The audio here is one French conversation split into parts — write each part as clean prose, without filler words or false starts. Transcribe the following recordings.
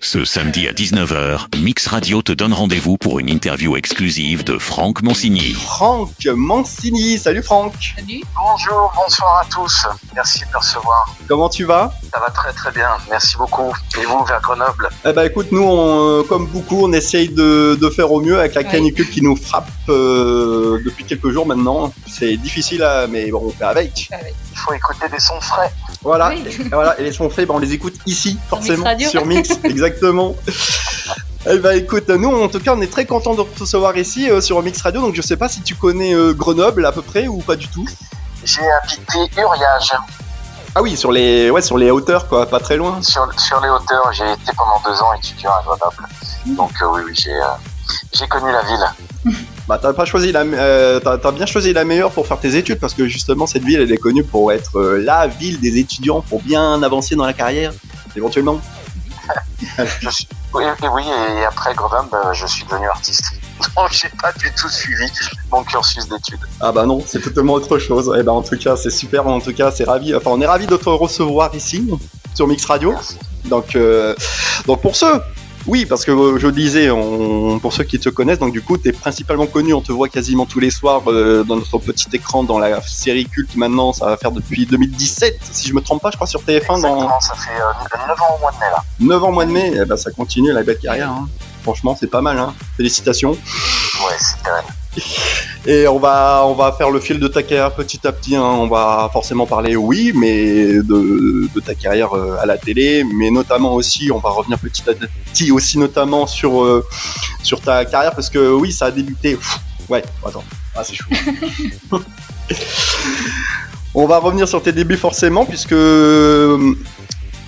Ce samedi à 19h, Mix Radio te donne rendez-vous pour une interview exclusive de Franck Mancini. Franck Mancini, salut Franck. Salut. Bonjour, bonsoir à tous. Merci de me recevoir. Comment tu vas ? Ça va très très bien, merci beaucoup. Et vous, vers Grenoble ? Écoute, nous, comme beaucoup, on essaye de faire au mieux avec la canicule qui nous frappe depuis quelques jours maintenant. C'est difficile, mais bon, on fait avec. Il faut écouter des sons frais. Voilà, et les sons frais, on les écoute ici, forcément, sur Mix, exactement. Écoute, nous, en tout cas, on est très contents de te recevoir ici sur Mix Radio. Donc, je sais pas si tu connais Grenoble à peu près ou pas du tout. J'ai habité Uriage. Ah oui, sur les hauteurs, quoi, pas très loin. Sur les hauteurs, j'ai été pendant 2 ans étudiant à Grenoble. Donc oui, j'ai connu la ville. T'as bien choisi la meilleure pour faire tes études, parce que justement cette ville elle est connue pour être la ville des étudiants pour bien avancer dans la carrière, éventuellement. Oui, et après Grenoble, je suis devenu artiste. Donc j'ai pas du tout suivi mon cursus d'études. Ah bah non, c'est totalement autre chose. En tout cas, c'est super, on est ravis de te recevoir ici sur Mix Radio. Merci. Donc pour ceux Oui, parce que je disais, pour ceux qui te connaissent, donc du coup, t'es principalement connu, on te voit quasiment tous les soirs dans notre petit écran dans la série culte maintenant, ça va faire depuis 2017, si je me trompe pas, je crois, sur TF1. Exactement, ça fait 9 ans au mois de mai, là. 9 ans au mois de mai, ça continue, la belle carrière, hein. Franchement, c'est pas mal, hein. Félicitations. Ouais, c'est terrible. Et on va faire le fil de ta carrière petit à petit, hein. On va forcément parler, mais de ta carrière à la télé, mais notamment aussi, on va revenir petit à petit aussi notamment sur ta carrière, parce que oui, ça a débuté. C'est chaud. On va revenir sur tes débuts forcément, puisque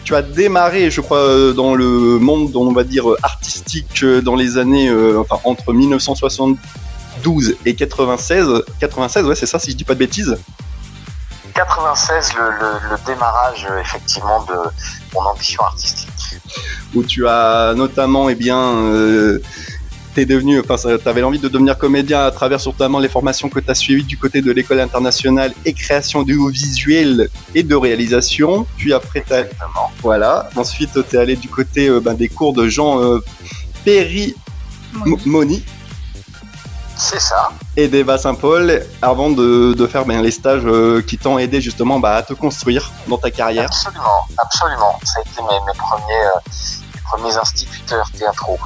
tu as démarré, je crois, dans le monde, on va dire, artistique dans les années, entre 1972 et 96, ouais, c'est ça, si je dis pas de bêtises. 96, le démarrage, effectivement, de mon ambition artistique. Où tu as notamment, t'avais l'envie de devenir comédien à travers notamment les formations que tu as suivies du côté de l'école internationale et création audiovisuelle et de réalisation. Puis après, ensuite, tu es allé du côté des cours de Jean Périmoni. C'est ça. Et d'Eva Saint-Paul, avant de faire les stages qui t'ont aidé justement à te construire dans ta carrière. Absolument. Ça a été mes premiers instituteurs théâtraux.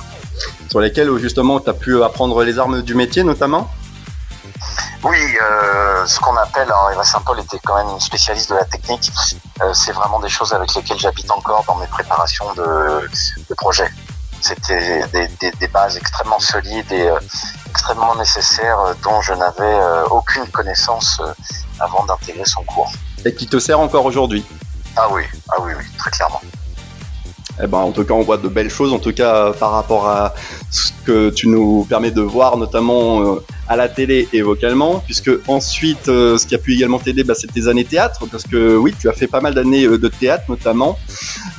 Sur lesquels justement tu as pu apprendre les armes du métier notamment. Oui, ce qu'on appelle, Eva Saint-Paul était quand même une spécialiste de la technique. C'est vraiment des choses avec lesquelles j'habite encore dans mes préparations de projets. C'était des bases extrêmement solides et extrêmement nécessaires dont je n'avais aucune connaissance avant d'intégrer son cours. Et qui te sert encore aujourd'hui. Ah oui, très clairement. En tout cas, on voit de belles choses, en tout cas par rapport à ce que tu nous permets de voir, notamment à la télé et vocalement, puisque ensuite, ce qui a pu également t'aider, c'est tes années théâtre, parce que oui, tu as fait pas mal d'années de théâtre, notamment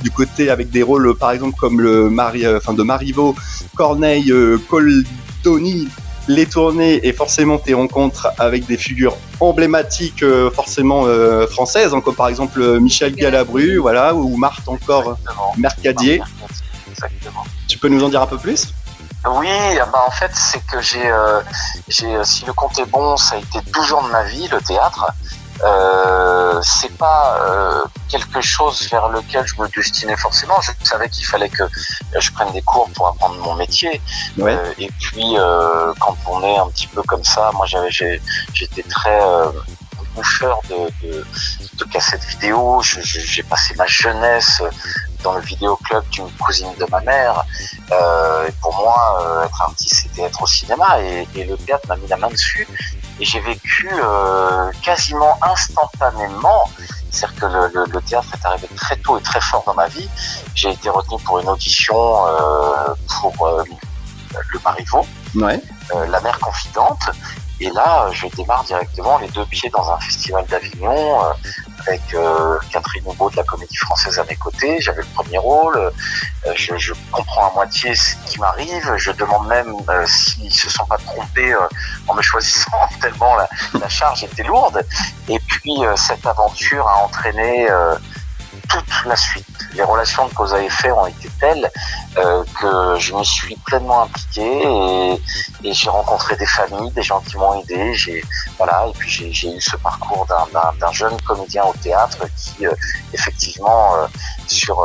du côté avec des rôles, par exemple, comme de Marivaux, Corneille, Coldoni, les tournées et forcément tes rencontres avec des figures emblématiques françaises, comme par exemple Michel Galabru, voilà, ou Marthe encore Mercadier. Exactement. Tu peux nous en dire un peu plus ? Oui, en fait, c'est que j'ai si le compte est bon, ça a été 12 ans de ma vie, le théâtre. C'est pas quelque chose vers lequel je me destinais forcément. Je savais qu'il fallait que je prenne des cours pour apprendre mon métier. Ouais. Et puis, quand on est un petit peu comme ça, moi j'étais très bouffeur de cassettes vidéo. J'ai passé ma jeunesse dans le vidéoclub d'une cousine de ma mère. Et pour moi, être artiste, c'était être au cinéma. Et le théâtre m'a mis la main dessus. Et j'ai vécu quasiment instantanément, c'est-à-dire que le théâtre est arrivé très tôt et très fort dans ma vie. J'ai été retenu pour une audition pour le Marivaux, La Mère Confidente. Et là, je démarre directement les 2 pieds dans un festival d'Avignon avec Catherine Houbaud de la Comédie Française à mes côtés. J'avais le premier rôle. Je comprends à moitié ce qui m'arrive. Je demande même s'ils se sont pas trompés en me choisissant tellement la charge était lourde. Et puis cette aventure a entraîné toute la suite. Les relations de cause à effet ont été telles que je me suis pleinement impliqué et j'ai rencontré des familles, des gens qui m'ont aidé. Et puis j'ai eu ce parcours d'un jeune comédien au théâtre qui effectivement sur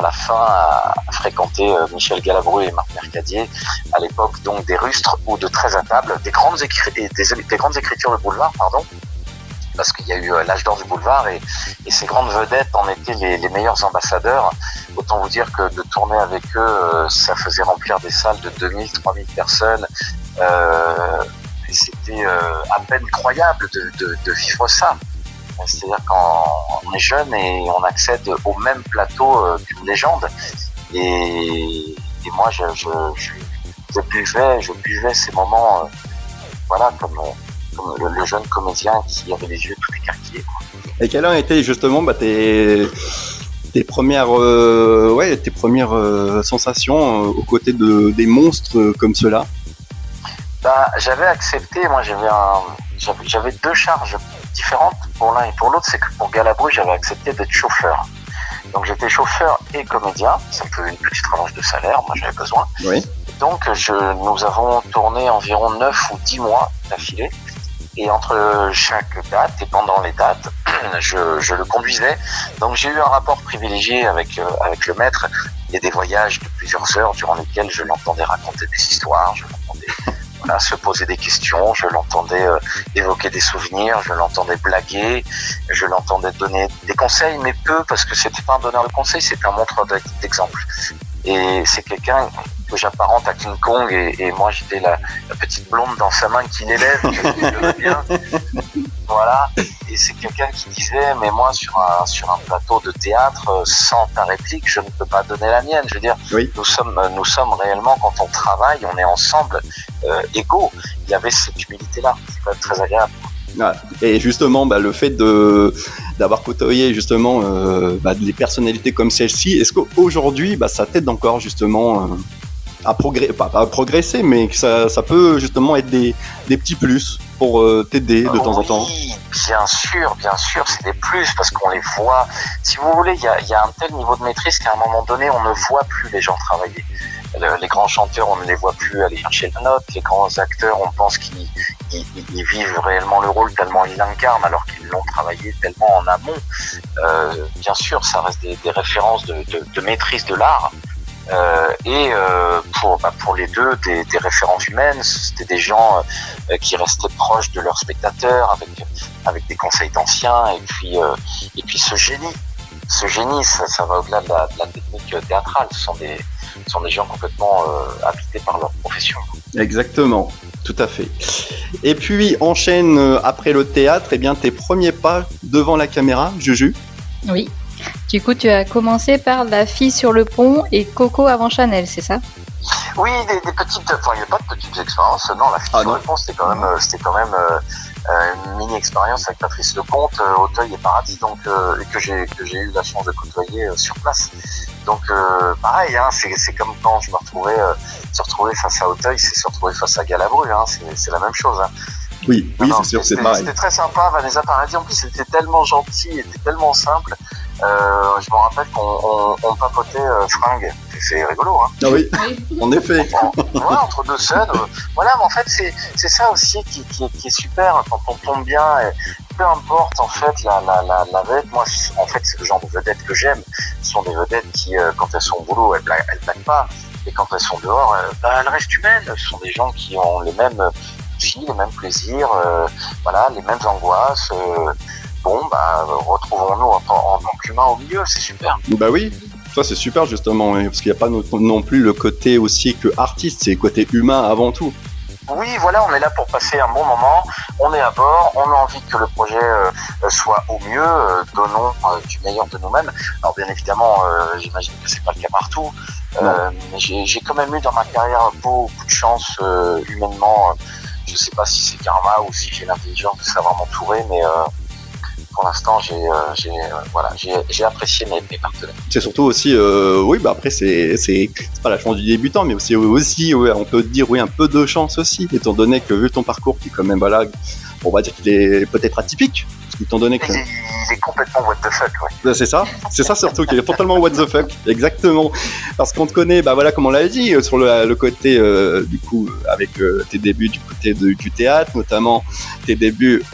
la fin a fréquenté Michel Galabru et Marc Mercadier, à l'époque donc des Rustres ou de 13 à table, des grandes écritures de boulevard, parce qu'il y a eu l'âge d'or du boulevard et ces grandes vedettes en étaient les meilleurs ambassadeurs. Autant vous dire que de tourner avec eux, ça faisait remplir des salles de 2000, 3000 personnes. Et c'était à peine croyable de vivre ça. C'est-à-dire qu'on est jeune et on accède au même plateau d'une légende. Et moi, je buvais ces moments, comme le jeune comédien qui avait les yeux tout écarquillés. Et quelles ont été justement tes premières sensations aux côtés des monstres comme ceux-là? J'avais accepté, moi j'avais deux charges différentes pour l'un et pour l'autre. C'est que pour Galabru, j'avais accepté d'être chauffeur. Donc j'étais chauffeur et comédien, ça me faisait une petite rallonge de salaire, moi j'avais besoin. Oui. Donc nous avons tourné environ 9 ou 10 mois d'affilée. Et entre chaque date et pendant les dates, je le conduisais. Donc j'ai eu un rapport privilégié avec le maître. Il y a des voyages de plusieurs heures durant lesquels je l'entendais raconter des histoires, je l'entendais se poser des questions, je l'entendais évoquer des souvenirs, je l'entendais blaguer, je l'entendais donner des conseils, mais peu, parce que c'était pas un donneur de conseils, c'était un montreur d'exemple. Et c'est quelqu'un que j'apparente à King Kong et moi j'étais la petite blonde dans sa main qui l'élève, je le bien. Voilà. Et c'est quelqu'un qui disait, mais moi sur un plateau de théâtre, sans ta réplique, je ne peux pas donner la mienne. Je veux dire, oui. Nous sommes réellement, quand on travaille, on est ensemble, égaux. Il y avait cette humilité-là, c'est quand même très agréable. Ouais. Et justement, le fait d'avoir côtoyé justement des personnalités comme celle-ci, est-ce qu'aujourd'hui, ça t'aide encore justement à progresser, mais que ça peut justement être des petits plus pour t'aider de temps en temps? Oui, bien sûr, c'est des plus parce qu'on les voit. Si vous voulez, il y a un tel niveau de maîtrise qu'à un moment donné, on ne voit plus les gens travailler. Les grands chanteurs, on ne les voit plus aller chercher la note. Les grands acteurs, on pense qu'ils vivent réellement le rôle tellement ils l'incarnent alors qu'ils l'ont travaillé tellement en amont. Bien sûr, ça reste des références de maîtrise de l'art. Pour les deux, des références humaines. C'était des gens qui restaient proches de leurs spectateurs avec des conseils d'anciens et puis ce génie, ça va au-delà de la technique théâtrale. Ce sont des gens complètement habités par leur profession. Exactement, tout à fait. Et puis enchaîne après le théâtre, tes premiers pas devant la caméra, Juju. Oui. Du coup, tu as commencé par La fille sur le pont et Coco avant Chanel, c'est ça? Oui, des petites. Enfin, il n'y a pas de petites expériences. Non, La fille sur le pont, c'était quand même une mini expérience avec Patrice Lecomte, Auteuil et Paradis, donc que j'ai eu la chance de côtoyer sur place. Donc pareil, c'est comme quand je me retrouvais se retrouver face à Auteuil, c'est se retrouver face à Galabru, c'est la même chose. Oui, c'est sûr, c'est pareil. C'était très sympa. Vanessa Paradis, en plus, c'était tellement gentil, était tellement simple. Je me rappelle qu'on papotait fringues. C'est rigolo, hein. Ah oui, en effet. Entre deux scènes. Mais en fait, c'est ça aussi qui est super quand on tombe bien. Et peu importe, en fait, la vedette. Moi, en fait, c'est le genre de vedettes que j'aime. Ce sont des vedettes qui, quand elles sont au boulot, elles blaguent pas. Et quand elles sont dehors, elles restent humaines. Ce sont des gens qui ont les mêmes les mêmes plaisirs, les mêmes angoisses. Retrouvons-nous en tant qu'humains au milieu, c'est super. Oui, ça c'est super justement, parce qu'il n'y a pas non plus le côté aussi que artiste, c'est le côté humain avant tout. Oui, on est là pour passer un bon moment, on est à bord, on a envie que le projet soit au mieux, donnons du meilleur de nous-mêmes. Alors bien évidemment, j'imagine que c'est pas le cas partout, mais j'ai quand même eu dans ma carrière beaucoup de chance humainement. Je sais pas si c'est karma ou si j'ai l'intelligence de savoir m'entourer, mais pour l'instant, j'ai apprécié mes partenaires. C'est surtout aussi, après c'est pas la chance du débutant, mais aussi on peut dire un peu de chance aussi, étant donné que vu ton parcours qui est quand même on va dire qu'il est peut-être atypique, étant donné que il est complètement what the fuck, ouais. C'est ça surtout, qu'il est totalement what the fuck, exactement. Parce qu'on te connaît, comme on l'a dit, sur le côté, du coup, avec tes débuts du côté du théâtre, notamment tes débuts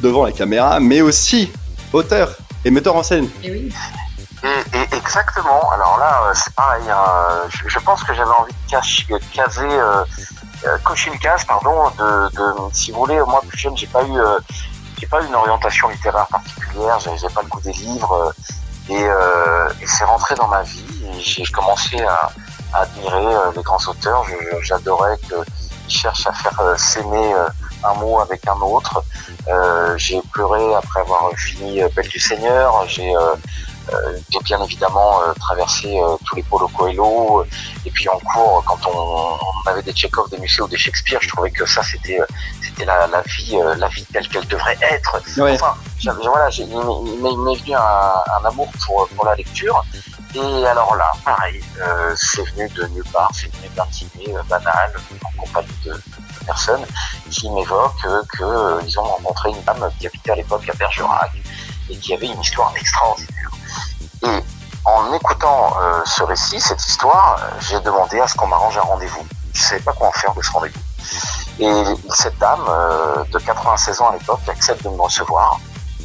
devant la caméra, mais aussi auteur et metteur en scène. Et oui. Et exactement, alors là, c'est pareil, je pense que j'avais envie de cocher une case, si vous voulez, moi plus jeune, j'ai pas eu une orientation littéraire particulière, j'avais pas le goût des livres, et c'est rentré dans ma vie, et j'ai commencé à admirer les grands auteurs. J'adorais qu'ils cherchent à faire s'aimer un mot avec un autre. J'ai pleuré après avoir fini Belle du Seigneur, j'ai bien évidemment traversé tous les Paulo Coelho, et puis en cours, quand on avait des Tchekhov, des Musset ou des Shakespeare, je trouvais que ça c'était la vie telle qu'elle devrait être. Ouais. Enfin, il m'est venu un amour pour la lecture, et alors là, pareil, c'est venu de nulle part, c'est venu d'un dîner banal en compagnie de personnes qui m'évoquent qu'ils ont rencontré une femme qui habitait à l'époque à Bergerac et qui avait une histoire extraordinaire. Et en écoutant ce récit, cette histoire, j'ai demandé à ce qu'on m'arrange un rendez-vous. Je ne savais pas quoi en faire de ce rendez-vous. Et cette dame de 96 ans à l'époque accepte de me recevoir.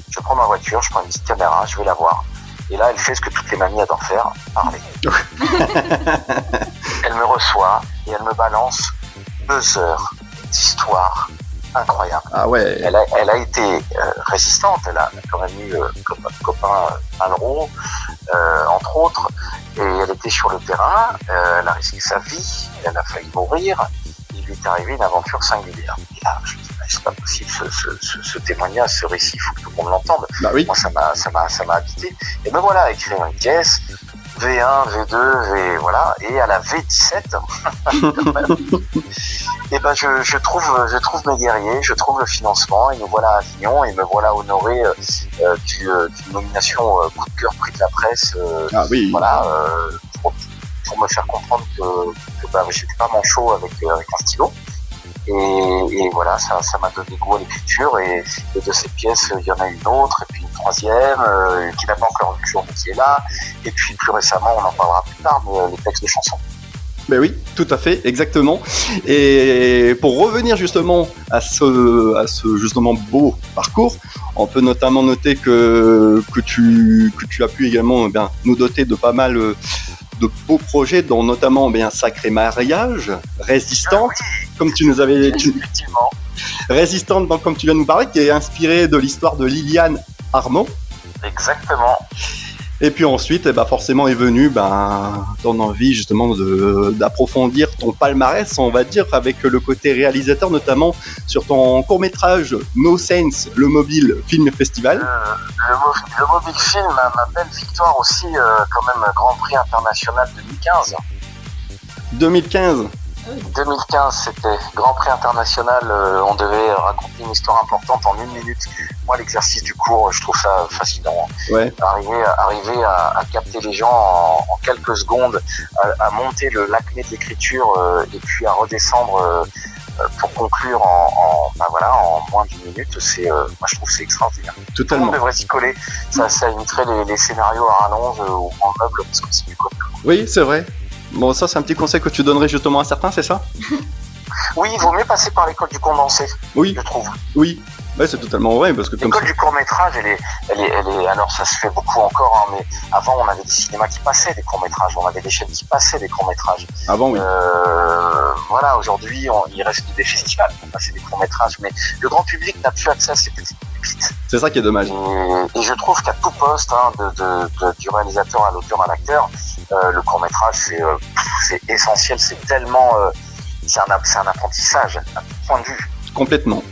Je prends ma voiture, je prends une petite caméra, je vais la voir. Et là, elle fait ce que toutes les mamies adorent faire, parler. Elle me reçoit et elle me balance 2 heures d'histoire incroyable. Ah ouais. Elle a été résistante, elle a quand même eu comme copain Malraux, entre autres, et elle était sur le terrain, elle a risqué sa vie, elle a failli mourir, il lui est arrivé une aventure singulière. Et là, je me dis, c'est pas possible, ce témoignage, ce récit, il faut que tout le monde l'entende. Bah oui. Moi, ça m'a habité. Et me voilà à écrire une pièce, V1, V2, voilà, et à la V17, quand même, et je trouve mes guerriers, je trouve le financement, et me voilà à Avignon, et me voilà honoré d'une nomination coup de cœur prix de la presse, voilà, pour me faire comprendre que j'étais pas manchot avec un stylo. Et voilà, ça m'a donné goût à l'écriture, et de ces pièces, il y en a une autre, et puis une troisième, qui n'a pas encore vu le jour, mais qui est là, et puis plus récemment, on en parlera plus tard, mais les textes de chansons. Ben oui, tout à fait, exactement. Et pour revenir justement à ce justement beau parcours, on peut notamment noter que tu as pu également nous doter de pas mal de beaux projets, dont notamment Sacré Mariage, Résistante, comme tu nous avais... Effectivement. Résistante, donc, comme tu viens de nous parler, qui est inspirée de l'histoire de Liliane Armand. Exactement. Et puis ensuite, forcément est venue ton envie justement d'approfondir ton palmarès, on va dire, avec le côté réalisateur, notamment sur ton court-métrage No Sense, le Mobile Film Festival. Le Mobile Film, ma belle victoire aussi, quand même, Grand Prix International 2015. 2015, c'était Grand Prix International, on devait raconter une histoire importante en 1 minute. Moi, l'exercice du cours, je trouve ça fascinant. Ouais. Arriver à capter les gens en quelques secondes, à monter l'acmé de l'écriture, et puis à redescendre pour conclure en moins d'1 minute, moi je trouve que c'est extraordinaire. Totalement. Tout le monde devrait s'y coller. Ça imiterait les scénarios à rallonge ou en meuble, parce que c'est du code. Oui, c'est vrai. Bon, ça, c'est un petit conseil que tu donnerais justement à certains, c'est ça? Oui, il vaut mieux passer par l'école du condensé, oui. je trouve. Oui, ouais, c'est totalement vrai, parce que comme l'école du court-métrage, elle est, alors ça se fait beaucoup encore, mais avant on avait des cinémas qui passaient des courts-métrages, on avait des chaînes qui passaient des courts-métrages. Avant, oui. Voilà, aujourd'hui, il reste des festivals pour passer des courts-métrages, mais le grand public n'a plus accès à ces petites pépites. C'est ça qui est dommage. Et je trouve qu'à tout poste, du réalisateur à l'auteur à l'acteur, le court-métrage, c'est essentiel, c'est tellement... c'est un apprentissage, à tout point de vue. Complètement.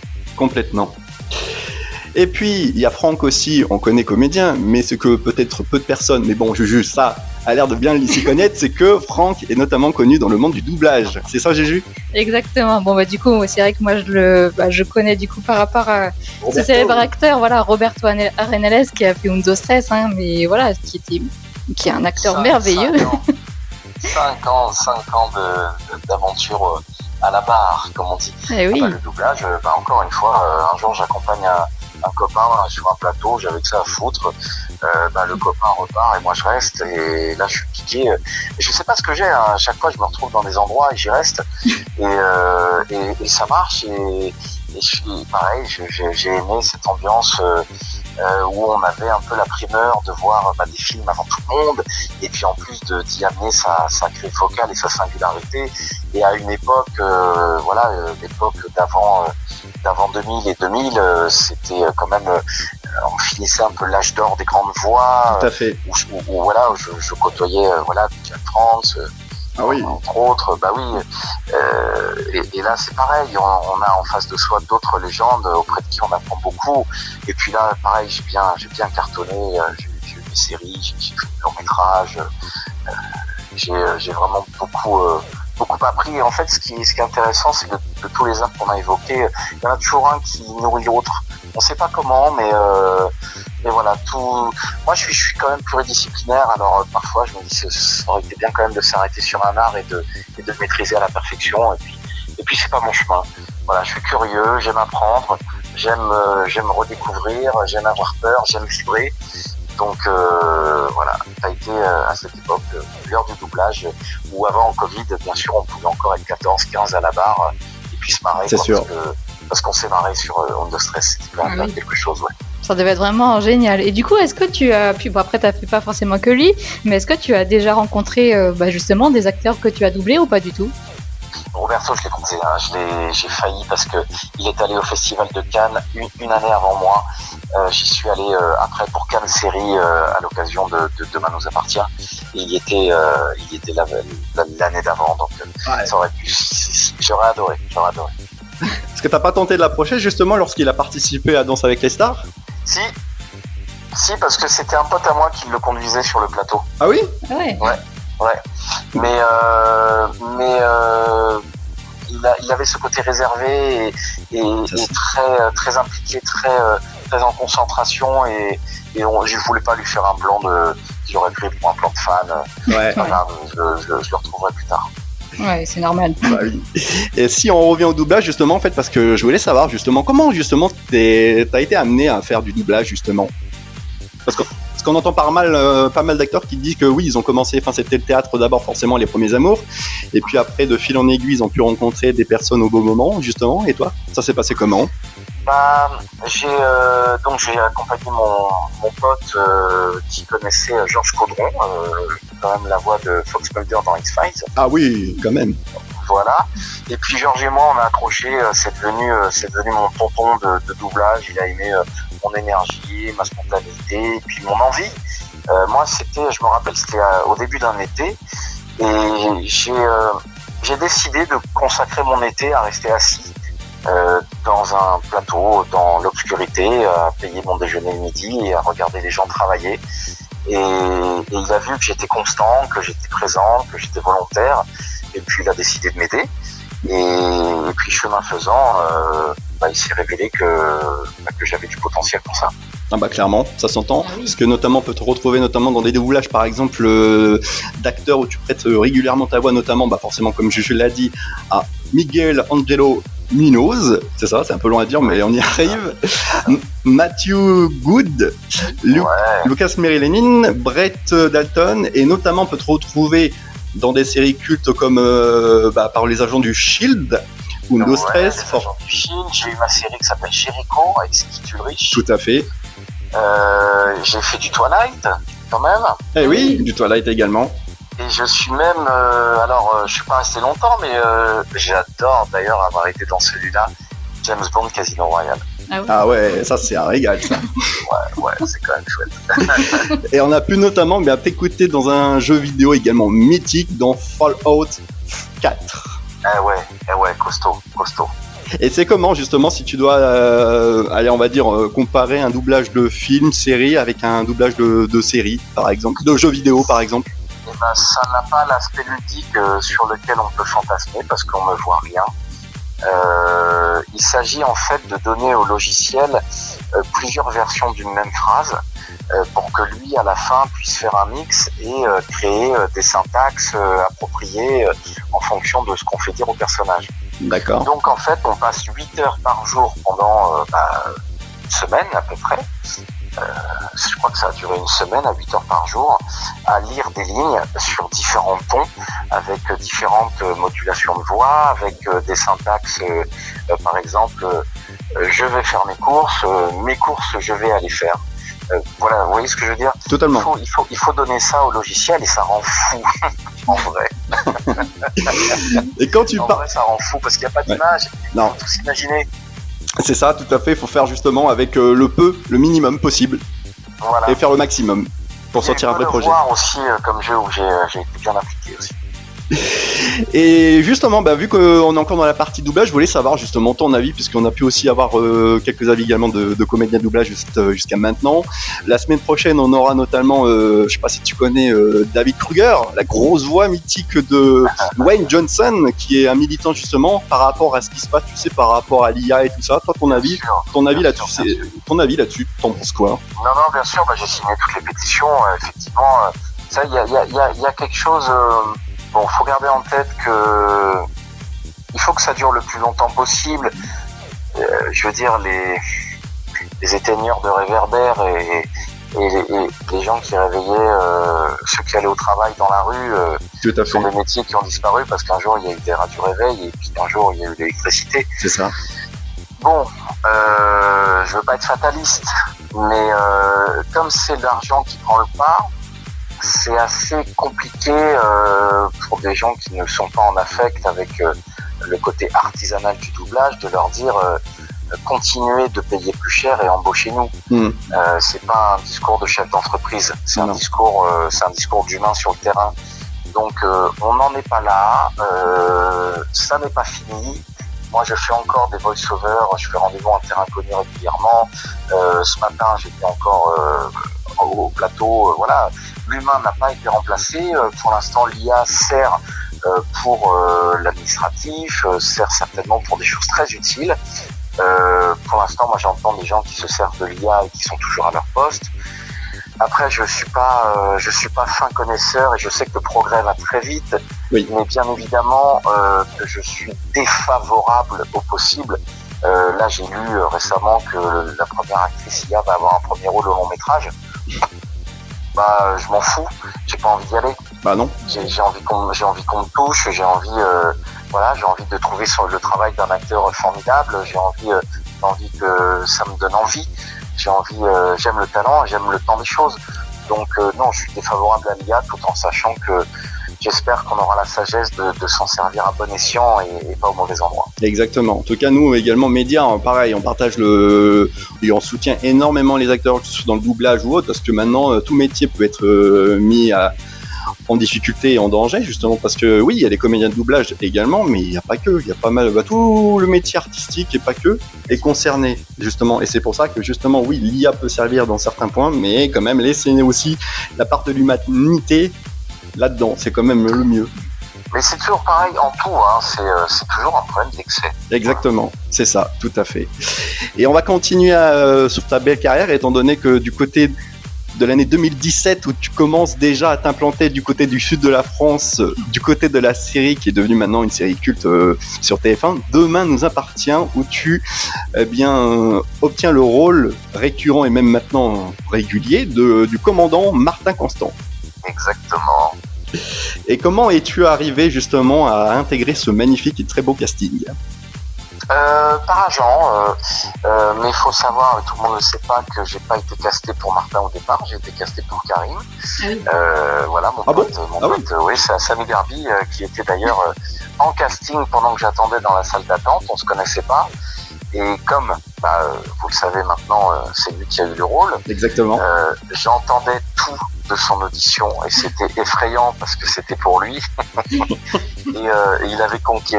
Et puis, il y a Franck aussi, on connaît comédien, mais c'est que peut-être peu de personnes, mais bon, je juge ça a l'air de bien s'y connaître, c'est que Franck est notamment connu dans le monde du doublage. C'est ça, Jéju? Exactement. Bon, du coup, c'est vrai que moi, je connais du coup par rapport à ce célèbre acteur, voilà, Roberto Arenales, qui a fait Undo Stress, hein, mais voilà, qui est un acteur merveilleux. 5 ans d'aventure à la barre, comme on dit. Eh oui. Le doublage, encore une fois, un jour j'accompagne un copain sur un plateau, j'avais que ça à foutre. Le copain repart et moi je reste, et là je suis piqué. Je sais pas ce que j'ai, hein. À chaque fois je me retrouve dans des endroits et j'y reste, et ça marche, et pareil, j'ai aimé cette ambiance où on avait un peu la primeur de voir des films avant tout le monde, et puis en plus d'y amener sa griffe vocale et sa singularité. Et à une époque, l'époque d'avant 2000 et 2000, c'était quand même, on finissait un peu l'âge d'or des grandes voix. Tout à fait. Où je côtoyais Jack France. Ah oui. Entre autres, et là c'est pareil, on a en face de soi d'autres légendes auprès de qui on apprend beaucoup. Et puis là, pareil, j'ai bien cartonné, j'ai eu des séries, j'ai fait des longs métrages, j'ai vraiment beaucoup appris. Et en fait, ce qui est intéressant, c'est que de tous les arts qu'on a évoqués, il y en a toujours un qui nourrit l'autre. On sait pas comment, mais voilà, tout. Moi, je suis quand même pluridisciplinaire. Alors parfois, je me dis, ça aurait été bien quand même de s'arrêter sur un art et de le maîtriser à la perfection. Et puis c'est pas mon chemin. Voilà, je suis curieux, j'aime apprendre, j'aime redécouvrir, j'aime avoir peur, j'aime vibrer. Donc voilà, ça a été à cette époque l'heure du doublage, où avant Covid, bien sûr, on pouvait encore être 14, 15 à la barre et puis se marrer. C'est sûr. Parce qu'on s'est marré sur Undo Stress, c'était quand même quelque chose, ouais. Ça devait être vraiment génial. Et du coup, est-ce que tu as pu, après t'as fait pas forcément que lui, mais est-ce que tu as déjà rencontré justement des acteurs que tu as doublés ou pas du tout? Roberto, je l'ai croisé, j'ai failli parce que il est allé au Festival de Cannes une année avant moi. J'y suis allé après pour Cannes Série à l'occasion de Demain nous appartient. Et il était l'année d'avant, donc ça aurait pu. J'aurais adoré. Est-ce que t'as pas tenté de l'approcher justement lorsqu'il a participé à Danse avec les stars? Si, parce que c'était un pote à moi qui le conduisait sur le plateau. Ah oui? Ouais. Mais il avait ce côté réservé et très très impliqué, très en concentration, et je voulais pas lui faire un blanc qu'il aurait pris pour un plan de fan. Ouais. Voilà, je le retrouverai plus tard. Ouais, c'est normal. Oui. Et si on revient au doublage justement, en fait, parce que je voulais savoir justement comment justement t'as été amené à faire du doublage justement. Parce qu'on entend pas mal d'acteurs qui disent que oui, ils ont commencé, c'était le théâtre d'abord, forcément les premiers amours, et puis après de fil en aiguille, ils ont pu rencontrer des personnes au beau moment justement. Et toi, ça s'est passé comment? J'ai accompagné mon pote qui connaissait Georges Caudron, quand même la voix de Fox Mulder dans X-Files. Ah oui, quand même. Voilà. Et puis Georges et moi, on a accroché. C'est devenu mon tonton de doublage. Il a aimé mon énergie, ma spontanéité, et puis mon envie. Moi, je me rappelle, c'était au début d'un été, et j'ai décidé de consacrer mon été à rester assis dans un plateau, dans l'obscurité, à payer mon déjeuner le midi et à regarder les gens travailler. Et il a vu que j'étais constant, que j'étais présent, que j'étais volontaire, et puis il a décidé de m'aider. Et puis chemin faisant, il s'est révélé que j'avais du potentiel pour ça. Ah clairement, ça s'entend, parce que notamment on peut te retrouver notamment dans des doublages par exemple d'acteurs où tu prêtes régulièrement ta voix, notamment forcément comme je l'ai dit à Miguel Angelo Munoz, c'est ça, c'est un peu long à dire mais on y arrive. Matthew Good, Lucas Merilenin, Brett Dalton, et notamment on peut te retrouver dans des séries cultes comme par les agents du Shield, Undo Stress. J'ai eu ma série qui s'appelle Jericho avec Skeet Ulrich. Tout à fait. J'ai fait du Twilight quand même. Eh oui, du Twilight également. Et je suis même, je suis pas resté longtemps, mais j'adore d'ailleurs avoir été dans celui-là, James Bond Casino Royale. Ah ouais, ça c'est un régal ça. Ouais, c'est quand même chouette. Et on a pu notamment t'écouter dans un jeu vidéo également mythique dans Fallout 4. Eh ouais, costaud. Et c'est comment justement si tu dois comparer un doublage de film, série avec un doublage de série par exemple, de jeu vidéo par exemple? Ça n'a pas l'aspect ludique sur lequel on peut fantasmer parce qu'on ne voit rien. Il s'agit en fait de donner au logiciel plusieurs versions d'une même phrase pour que lui à la fin puisse faire un mix et créer des syntaxes appropriées en fonction de ce qu'on fait dire au personnage. D'accord. Donc en fait on passe 8 heures par jour pendant une semaine à peu près. Je crois que ça a duré une semaine à 8 heures par jour à lire des lignes sur différents tons avec différentes modulations de voix, avec des syntaxes par exemple je vais faire mes courses je vais aller faire. Voilà, vous voyez ce que je veux dire? Totalement. Il faut donner ça au logiciel et ça rend fou en vrai. Et quand tu en vrai ça rend fou parce qu'il n'y a pas d'image. Non. Il faut tout s'imaginer. C'est ça, tout à fait. Il faut faire justement avec le minimum possible. Voilà. Et faire le maximum pour sortir un vrai projet. Voir aussi comme jeu où j'ai été bien impliqué aussi. Et justement, vu qu'on est encore dans la partie doublage, je voulais savoir justement ton avis, puisqu'on a pu aussi avoir quelques avis également de comédiens de doublage jusqu'à maintenant. La semaine prochaine, on aura notamment, je sais pas si tu connais David Kruger, la grosse voix mythique de Wayne Johnson, qui est un militant justement par rapport à ce qui se passe, tu sais, par rapport à l'IA et tout ça. Toi, ton avis là-dessus, t'en penses quoi? Non, bien sûr, j'ai signé toutes les pétitions. Effectivement, ça, il y a quelque chose. Bon, faut garder en tête que il faut que ça dure le plus longtemps possible. Je veux dire, les éteigneurs de réverbères et les gens qui réveillaient ceux qui allaient au travail dans la rue sont des métiers qui ont disparu parce qu'un jour il y a eu des radios réveil et puis un jour il y a eu l'électricité. C'est ça. Bon, je veux pas être fataliste, mais comme c'est l'argent qui prend le pas, c'est assez compliqué pour des gens qui ne sont pas en affect avec le côté artisanal du doublage de leur dire continuez de payer plus cher et embauchez-nous. C'est pas un discours de chef d'entreprise, c'est un discours d'humain sur le terrain. Donc on n'en est pas là, ça n'est pas fini. Moi, je fais encore des voice-overs, je fais rendez-vous en terrain connu régulièrement. Ce matin, j'étais encore au plateau. Voilà, l'humain n'a pas été remplacé. Pour l'instant, l'IA sert pour l'administratif, sert certainement pour des choses très utiles. Pour l'instant, moi, j'entends des gens qui se servent de l'IA et qui sont toujours à leur poste. Après, je suis pas fin connaisseur et je sais que le progrès va très vite. Oui. Mais bien évidemment que je suis défavorable au possible. Là, j'ai lu récemment que la première actrice IA va avoir un premier rôle au long métrage. Je m'en fous. J'ai pas envie d'y aller. Non. J'ai envie qu'on me touche. J'ai envie de trouver sur le travail d'un acteur formidable. J'ai envie que ça me donne envie. J'aime le talent, j'aime le temps des choses. Donc non, je suis défavorable à l'IA tout en sachant que j'espère qu'on aura la sagesse de s'en servir à bon escient et pas au mauvais endroit. Exactement. En tout cas, nous également, médias, pareil, on partage et on soutient énormément les acteurs, que ce soit dans le doublage ou autre, parce que maintenant, tout métier peut être mis en difficulté et en danger, justement, parce que oui, il y a des comédiens de doublage également, mais il n'y a pas que, il y a pas mal, tout le métier artistique et pas que est concerné, justement, et c'est pour ça que, justement, oui, l'IA peut servir dans certains points, mais quand même, laisser aussi la part de l'humanité là-dedans, c'est quand même le mieux. Mais c'est toujours pareil en tout, c'est toujours un problème d'excès. Exactement, c'est ça, tout à fait. Et on va continuer sur ta belle carrière, étant donné que du côté de l'année 2017 où tu commences déjà à t'implanter du côté du sud de la France, du côté de la série qui est devenue maintenant une série culte sur TF1, Demain nous appartient, où tu obtiens le rôle récurrent et même maintenant régulier du commandant Martin Constant. Exactement. Et comment es-tu arrivé justement à intégrer ce magnifique et très beau casting ? Par agent, mais il faut savoir, tout le monde ne sait pas, que j'ai pas été casté pour Martin au départ, j'ai été casté pour Karim. Oui. Voilà, mon pote, oui, c'est Samy Derby qui était d'ailleurs en casting pendant que j'attendais dans la salle d'attente, on se connaissait pas. Et comme, vous le savez maintenant, c'est lui qui a eu le rôle. Exactement. J'entendais tout de son audition et c'était effrayant parce que c'était pour lui. Et il avait conquis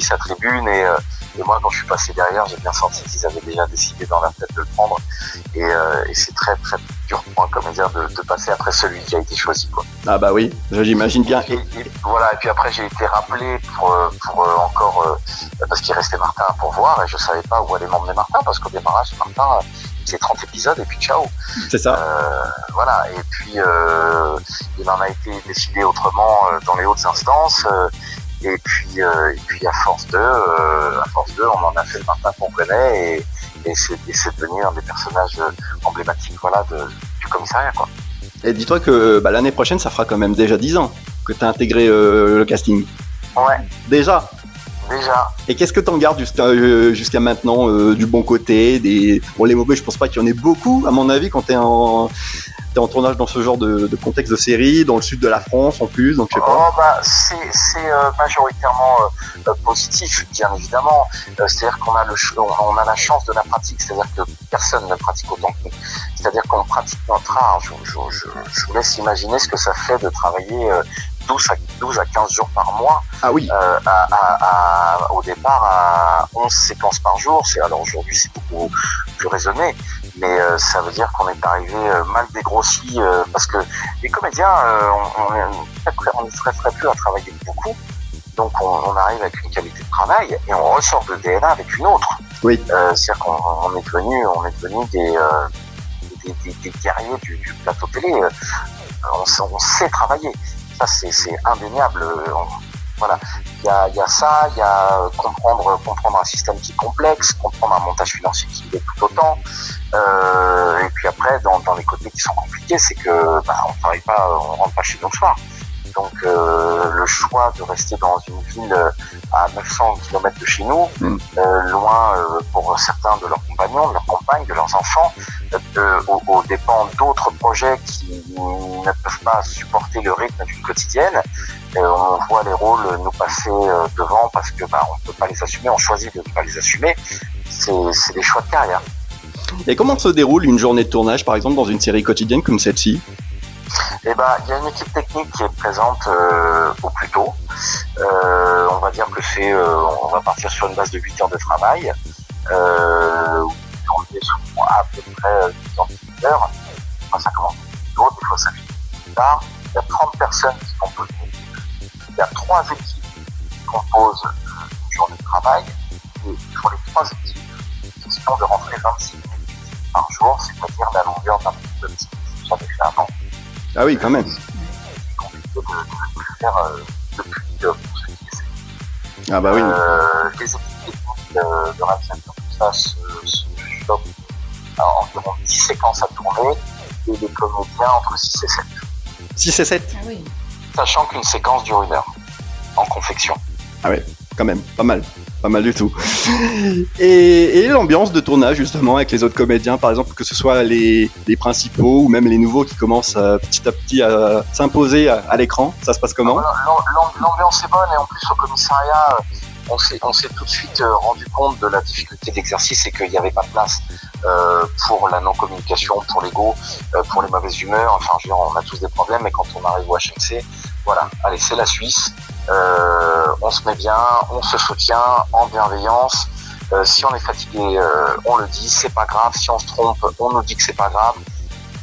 sa tribune et moi quand je suis passé derrière, j'ai bien senti qu'ils avaient déjà décidé dans leur tête de le prendre. Et c'est très très dur pour un comédien de passer après celui qui a été choisi, quoi. Ah bah oui, j'imagine bien. Et voilà, et puis après j'ai été rappelé pour encore parce qu'il restait Martin pour voir et je savais pas où allait m'emmener Martin parce qu'au démarrage Martin c'est 30 épisodes et puis ciao. C'est ça. Voilà, et puis il en a été décidé autrement dans les hautes instances et puis à force de on en a fait le Martin qu'on connaît et c'est devenu un des personnages emblématiques, voilà, du commissariat, quoi. Et dis-toi que l'année prochaine, ça fera quand même déjà 10 ans que tu as intégré le casting. Ouais. Déjà. Et qu'est-ce que t'en gardes jusqu'à maintenant du bon côté Bon, les mauvais, je pense pas qu'il y en ait beaucoup, à mon avis, quand t'es en tournage dans ce genre de contexte de série, dans le sud de la France en plus, donc je sais pas. C'est majoritairement positif, bien évidemment. C'est-à-dire qu'on a la chance de la pratique, c'est-à-dire que personne ne pratique autant que nous. C'est-à-dire qu'on pratique notre art. Je vous laisse imaginer ce que ça fait de travailler 12 à 15 jours par mois. Ah oui. Au départ à 11 séquences par jour. Alors aujourd'hui c'est beaucoup plus raisonné, mais ça veut dire qu'on est arrivé mal dégrossi parce que les comédiens on ne stresserait plus à travailler beaucoup, donc on arrive avec une qualité de travail et on ressort de DNA avec une autre. Oui. C'est-à-dire qu'on est devenu des guerriers du plateau télé. On sait travailler. Ça c'est indéniable. Voilà, il y a ça, il y a comprendre un système qui est complexe, comprendre un montage financier qui l'est tout autant. Et puis après, dans les côtés qui sont compliqués, c'est que on travaille pas, on rentre pas chez nous le soir. Donc le choix de rester dans une ville à 900 km de chez nous, loin pour certains de leurs compagnons, de leurs compagnes, de leurs enfants, aux dépens d'autres projets qui ne peuvent pas supporter le rythme d'une quotidienne. On voit les rôles nous passer devant parce que on peut pas les assumer, on choisit de ne pas les assumer. C'est des choix de carrière. Et comment se déroule une journée de tournage, par exemple, dans une série quotidienne comme celle-ci ? Eh ben, il y a une équipe technique qui est présente au plus tôt. On va dire que on va partir sur une base de 8 heures de travail. On est sur à peu près 8 heures. Des fois ça commence plus tôt, des fois ça finit plus tard. Il y a 30 personnes qui composent l'équipe. Il y a 3 équipes qui composent une journée de travail. Et pour les 3 équipes, question de rentrer 26 minutes par jour, c'est-à-dire la longueur d'un petit peu j'avais fait avant. Ah oui, quand même. C'est compliqué de le faire depuis pour ceux qui essaient. Ah bah oui. Les équipes techniques de réalisation, tout ça se chopent environ 10 séquences à tourner et les comédiens entre 6 et 7. 6 et 7 Ah oui. Sachant qu'une séquence dure 1 heure en confection. Ah ouais, quand même, pas mal du tout. Et l'ambiance de tournage justement avec les autres comédiens, par exemple, que ce soit les principaux ou même les nouveaux qui commencent petit à petit à s'imposer à l'écran, ça se passe comment ? L'ambiance est bonne et en plus au commissariat, on s'est tout de suite rendu compte de la difficulté d'exercice et qu'il n'y avait pas de place pour la non-communication, pour l'ego, pour les mauvaises humeurs. Enfin, je veux dire, on a tous des problèmes, mais quand on arrive au HMC, voilà, allez, c'est la Suisse. On se met bien, on se soutient en bienveillance. Si on est fatigué, on le dit, c'est pas grave. Si on se trompe, on nous dit que c'est pas grave.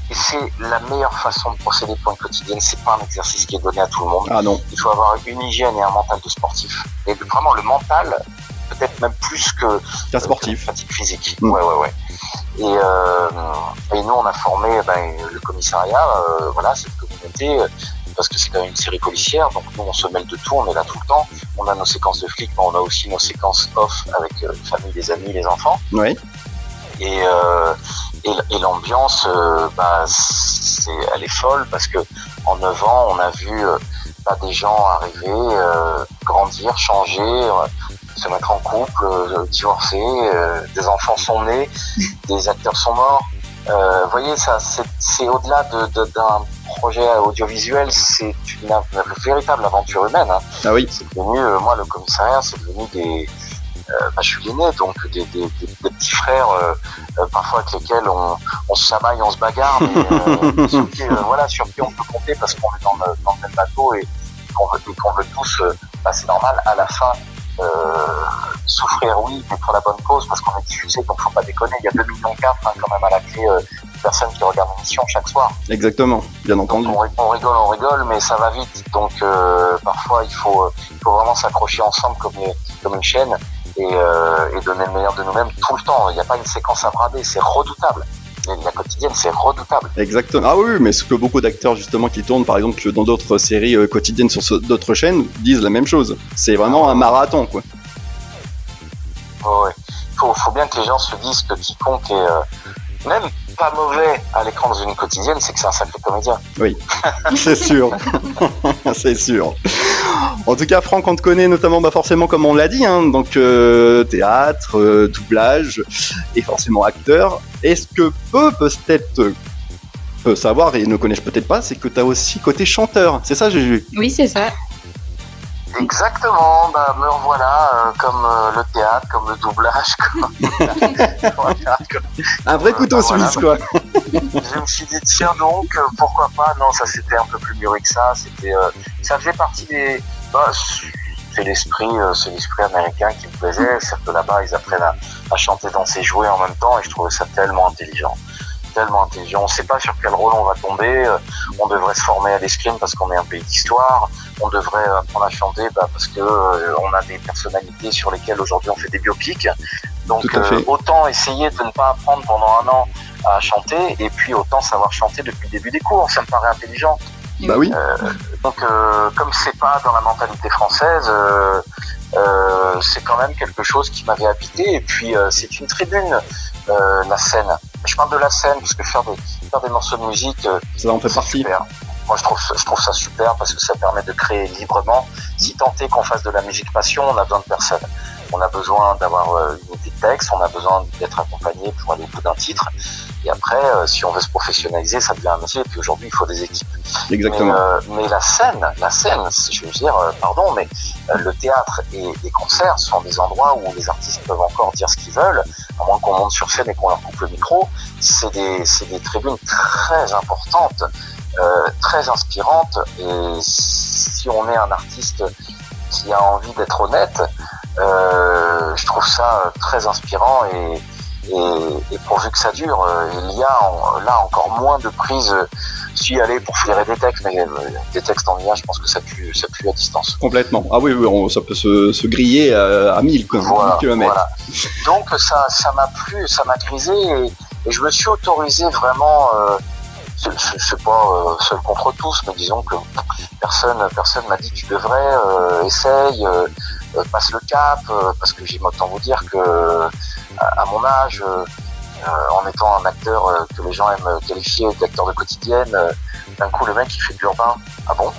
Et c'est la meilleure façon de procéder pour une quotidienne. C'est pas un exercice qui est donné à tout le monde. Ah non. Il faut avoir une hygiène et un mental de sportif. Et vraiment le mental, peut-être même plus qu'un sportif. Fatigue physique. Ouais. Et nous, on a formé le commissariat, voilà, cette communauté. Parce que c'est quand même une série policière, donc nous on se mêle de tout, on est là tout le temps. On a nos séquences de flics, mais on a aussi nos séquences off avec les familles, les amis, les enfants. Oui. Et l'ambiance, elle est folle parce que en 9 ans, on a vu des gens arriver, grandir, changer, se mettre en couple, divorcer, des enfants sont nés, des acteurs sont morts. Vous voyez, ça, c'est au-delà d'un projet audiovisuel, c'est une véritable aventure humaine. Hein. Ah oui. C'est devenu, moi, le commissariat, c'est devenu je suis l'aîné, donc des petits frères, parfois avec lesquels on se chamaille, on se bagarre, mais sur qui on peut compter parce qu'on est dans le même bateau et qu'on veut tous, c'est normal, à la fin souffrir, oui, mais pour la bonne cause, parce qu'on est diffusé, donc faut pas déconner. Il y a 2,4 millions quand même à la clé de personnes qui regardent l'émission chaque soir. Exactement, bien entendu. On rigole, mais ça va vite. Donc parfois il faut vraiment s'accrocher ensemble comme une chaîne et donner le meilleur de nous-mêmes tout le temps. Il n'y a pas une séquence à brader, c'est redoutable. La quotidienne, c'est redoutable. Exactement. Ah oui, mais ce que beaucoup d'acteurs justement qui tournent, par exemple, dans d'autres séries quotidiennes sur d'autres chaînes, disent la même chose. C'est vraiment un marathon, quoi. Ouais. Faut bien que les gens se disent que quiconque est même pas mauvais à l'écran dans une quotidienne, c'est que c'est un sacré comédien. Oui, c'est sûr. C'est sûr. En tout cas, Franck, on te connaît notamment forcément comme on l'a dit, hein, donc théâtre, doublage et forcément acteur. Est-ce que peut savoir et ne connaissent peut-être pas, c'est que tu as aussi côté chanteur, c'est ça, Juju? Oui, c'est ça. Exactement, me revoilà comme le théâtre, comme le doublage, un vrai couteau suisse, quoi. Je me suis dit tiens donc, pourquoi pas. Non, ça c'était un peu plus mûri que ça. Ça faisait partie des. C'est l'esprit américain qui me plaisait. C'est que là-bas ils apprennent à chanter, danser, jouer en même temps, et je trouvais ça tellement intelligent. On ne sait pas sur quel rôle on va tomber. On devrait se former à l'escrime parce qu'on est un pays d'histoire. On devrait apprendre à chanter parce que on a des personnalités sur lesquelles aujourd'hui on fait des biopics. Donc autant essayer de ne pas apprendre pendant un an à chanter, et puis autant savoir chanter depuis le début des cours. Ça me paraît intelligent. Bah oui. Donc comme c'est pas dans la mentalité française, c'est quand même quelque chose qui m'avait habité. Et puis c'est une tribune, la scène. Je parle de la scène parce que faire des morceaux de musique, ça en fait partie. Super. Moi je trouve ça super parce que ça permet de créer librement. Si tant est qu'on fasse de la musique passion, on a besoin de personne. On a besoin d'avoir une idée de texte, on a besoin d'être accompagné pour aller au bout d'un titre. Et après, si on veut se professionnaliser, ça devient un métier. Et puis aujourd'hui, il faut des équipes. Exactement. Mais la scène, je veux dire, pardon, mais le théâtre et les concerts sont des endroits où les artistes peuvent encore dire ce qu'ils veulent, à moins qu'on monte sur scène et qu'on leur coupe le micro. C'est des tribunes très importantes, très inspirantes. Et si on est un artiste qui a envie d'être honnête, je trouve ça très inspirant et pourvu que ça dure, il y a là encore moins de prises. Si aller pour flairer des textes, mais des textes en IA, je pense que ça pue à distance. Complètement. Ah oui, ça peut se griller à 1000 km. Voilà. Donc ça m'a plu, ça m'a grisé et je me suis autorisé vraiment. C'est pas seul contre tous, mais disons que personne m'a dit tu devrais, essaye, passe le cap, parce que j'ai autant vous dire que à mon âge, en étant un acteur que les gens aiment qualifier d'acteur de quotidienne, d'un coup le mec il fait de l'urbain. Ah bon?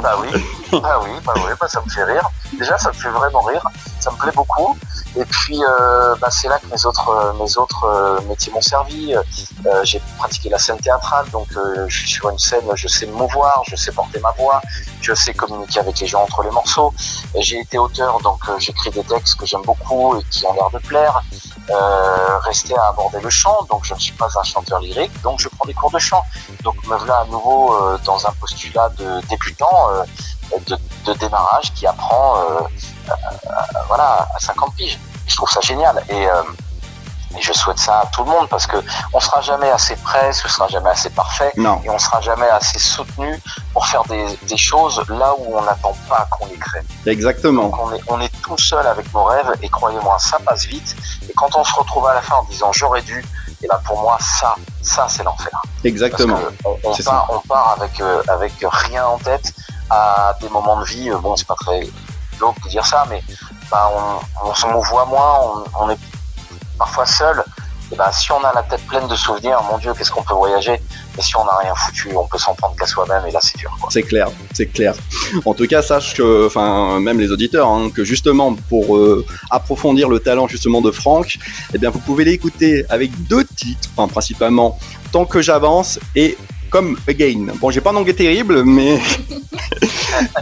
Bah oui, ça me fait rire. Déjà ça me fait vraiment rire, ça me plaît beaucoup. Et puis c'est là que mes autres métiers m'ont servi. J'ai pratiqué la scène théâtrale, donc je suis sur une scène, je sais me mouvoir, je sais porter ma voix, je sais communiquer avec les gens entre les morceaux. Et j'ai été auteur, donc j'écris des textes que j'aime beaucoup et qui ont l'air de plaire. Rester à aborder le chant, donc je ne suis pas un chanteur lyrique, donc je prends des cours de chant. Donc me voilà à nouveau dans un postulat de débutant, de démarrage qui apprend à 50 piges. Je trouve ça génial et je souhaite ça à tout le monde parce que on sera jamais assez prêt, ce sera jamais assez parfait. Non. Et on sera jamais assez soutenu pour faire des choses là où on n'attend pas qu'on les crée. Exactement. Donc on est tout seul avec nos rêves et croyez-moi, ça passe vite. Et quand on se retrouve à la fin en disant j'aurais dû, et là pour moi ça c'est l'enfer. Exactement. Parce que on part avec rien en tête à des moments de vie. Bon, c'est pas très glauque de dire ça, mais on se mouvoie moins, on est parfois seul. Et si on a la tête pleine de souvenirs, mon Dieu, qu'est-ce qu'on peut voyager. Mais si on n'a rien foutu, on peut s'en prendre qu'à soi-même, et là c'est dur, quoi. C'est clair. En tout cas, sache que, même les auditeurs, que justement pour approfondir le talent justement de Franck, eh bien vous pouvez l'écouter avec 2 titres, principalement Tant que j'avance et Come Again. Bon, j'ai pas un anglais terrible, mais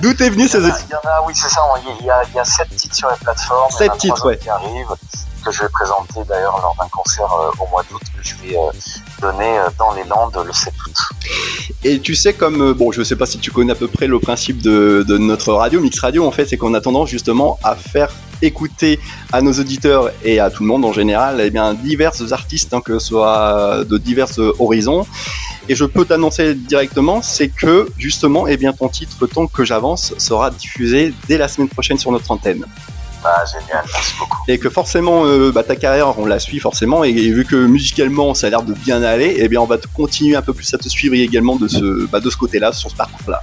d'où est venu ces... Il y en a, oui, c'est ça. Il y a 7 titres sur les plateformes. 7 titres, ouais. Qui arrivent. que je vais présenter d'ailleurs lors d'un concert au mois d'août que je vais donner dans les Landes le 7 août. Et tu sais, comme, bon, je sais pas si tu connais à peu près le principe de notre radio, Mix Radio, en fait, c'est qu'on a tendance justement à faire écouter à nos auditeurs et à tout le monde en général, eh bien, divers artistes, hein, que ce soit de divers horizons. Et je peux t'annoncer directement, c'est que justement, eh bien, ton titre Tant que j'avance sera diffusé dès la semaine prochaine sur notre antenne. Ah, génial, merci beaucoup. Et que forcément, ta carrière, on la suit forcément, et vu que musicalement, ça a l'air de bien aller, eh bien, on va continuer un peu plus à te suivre également de ce côté-là, sur ce parcours-là.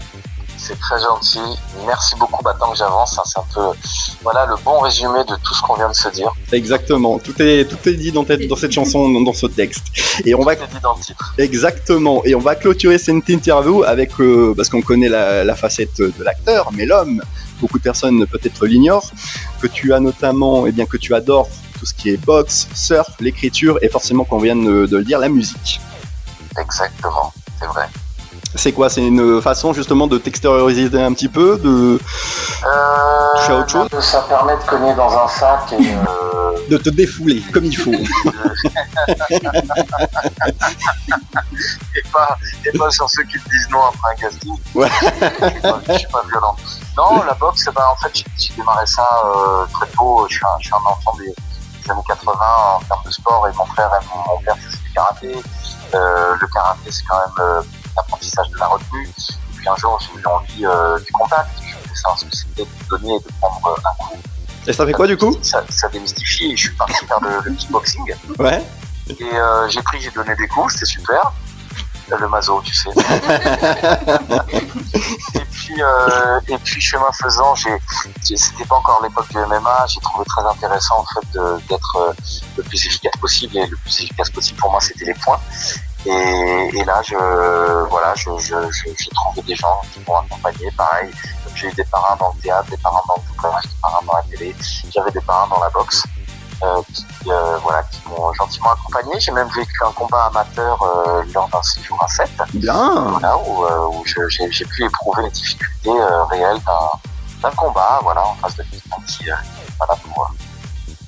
C'est très gentil, merci beaucoup. Tant que j'avance, hein, c'est un peu, voilà, le bon résumé de tout ce qu'on vient de se dire. Exactement, tout est dit dans cette chanson, dans ce texte. Et on va tout est dit dans le titre. Exactement, et on va clôturer cette interview avec, parce qu'on connaît la facette de l'acteur, mais l'homme, beaucoup de personnes peut-être l'ignorent, que tu as notamment, eh bien, que tu adores tout ce qui est boxe, surf, l'écriture, et forcément, qu'on vient de le dire, la musique. Exactement, c'est vrai. C'est quoi? C'est une façon justement de t'extérioriser un petit peu, de toucher à autre chose? Ça permet de cogner dans un sac et de te défouler comme il faut. et pas sur ceux qui te disent non après un casting. Ouais. Je suis pas violent. Non, la boxe, en fait, j'ai démarré ça très tôt. Je suis un enfant des années 80 en termes de sport, et mon père faisait du karaté. Le karaté, c'est quand même l'apprentissage de la retenue. Et puis un jour, j'ai eu envie du contact. Je voulais savoir ce que c'était de donner et de prendre un coup. Et ça fait quoi du coup? Ça démystifie, et je suis parti faire le kickboxing. Ouais. Et j'ai donné des coups, c'était super. Le maso, tu sais. et puis chemin faisant, c'était pas encore l'époque du MMA, j'ai trouvé très intéressant en fait d'être le plus efficace possible, et le plus efficace possible pour moi c'était les points. Et là j'ai trouvé des gens qui m'ont accompagné, pareil. Donc j'ai eu des parrains dans le théâtre, des parrains dans le doublage, des parrains dans la télé, j'avais des parrains dans la boxe. Qui m'ont gentiment accompagné. J'ai même vécu un combat amateur lors d'un séjour à 7. Bien. Voilà, où j'ai pu éprouver les difficultés réelles d'un combat, voilà, en face de quelqu'un qui,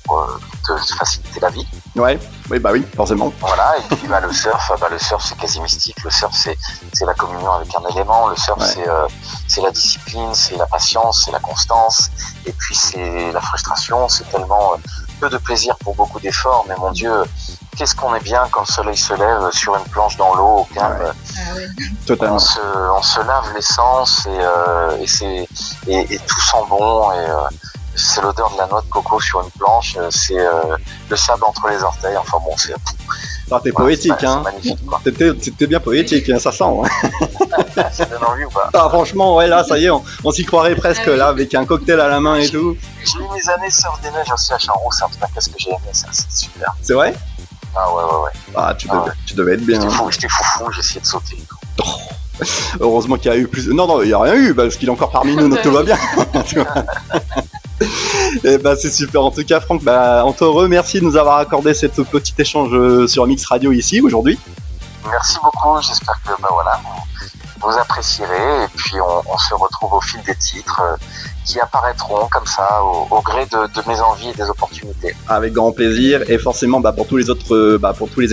pour te faciliter la vie. Ouais, oui, forcément. Voilà, et puis le surf c'est quasi mystique. Le surf c'est la communion avec un élément. Le surf c'est la discipline, c'est la patience, c'est la constance, et puis c'est la frustration. C'est tellement peu de plaisir pour beaucoup d'efforts, mais mon Dieu, qu'est-ce qu'on est bien quand le soleil se lève sur une planche dans l'eau, au calme. Ouais. Ah oui. Totalement. On se lave l'essence et tout sent bon, et c'est l'odeur de la noix de coco sur une planche, c'est le sable entre les orteils, enfin bon, c'est... Alors t'es poétique, hein. C'est magnifique, quoi. T'es bien poétique, hein, ça sent. Hein. Ça donne envie ou pas? Ah, franchement, ouais, là, ça y est, on s'y croirait presque, là, avec un cocktail à la main et tout. J'ai eu mes années surf des neiges aussi à Champs-Rousse, en tout cas, qu'est-ce que j'ai aimé, ça, c'est super. C'est vrai? Ah ouais. Ah, tu devais être bien. J'étais foufou, j'ai essayé de sauter et tout. Oh. Heureusement qu'il y a eu plus... Non, il n'y a rien eu, parce qu'il est encore parmi nous, donc tout va bien. Et c'est super. En tout cas, Franck, on te remercie de nous avoir accordé cette petit échange sur Mix Radio ici aujourd'hui. Merci beaucoup. J'espère que vous apprécierez, et puis on se retrouve au fil des titres qui apparaîtront comme ça au gré de mes envies et des opportunités. Avec grand plaisir, et forcément pour tous les autres, pour tous les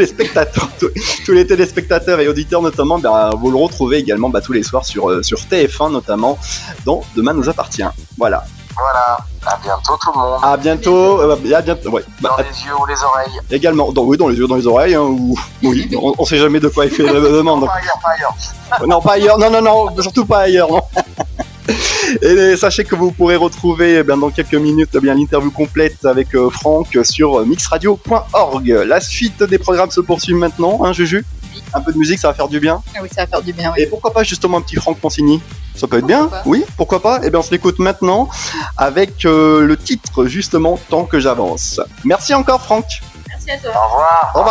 spectateurs, tous les téléspectateurs et auditeurs notamment, vous le retrouvez également tous les soirs sur TF1 notamment, dans Demain nous appartient. Voilà. Voilà, à bientôt tout le monde. À bientôt, ouais. Dans les yeux ou les oreilles. Également, dans les yeux, dans les oreilles, hein, oui, on sait jamais de quoi il fait la demande. Non, pas ailleurs. Non, pas ailleurs, non, surtout pas ailleurs, non. Et sachez que vous pourrez retrouver dans quelques minutes l'interview complète avec Franck sur mixradio.org. La suite des programmes se poursuit maintenant, hein, Juju? Un peu de musique, ça va faire du bien. Ah oui, ça va faire du bien, oui. Et pourquoi pas justement un petit Franck Poncini? Ça peut être bien, pas. Oui, pourquoi pas? On se l'écoute maintenant avec le titre justement Tant que j'avance. Merci encore, Franck. Merci à toi. Au revoir. Au revoir.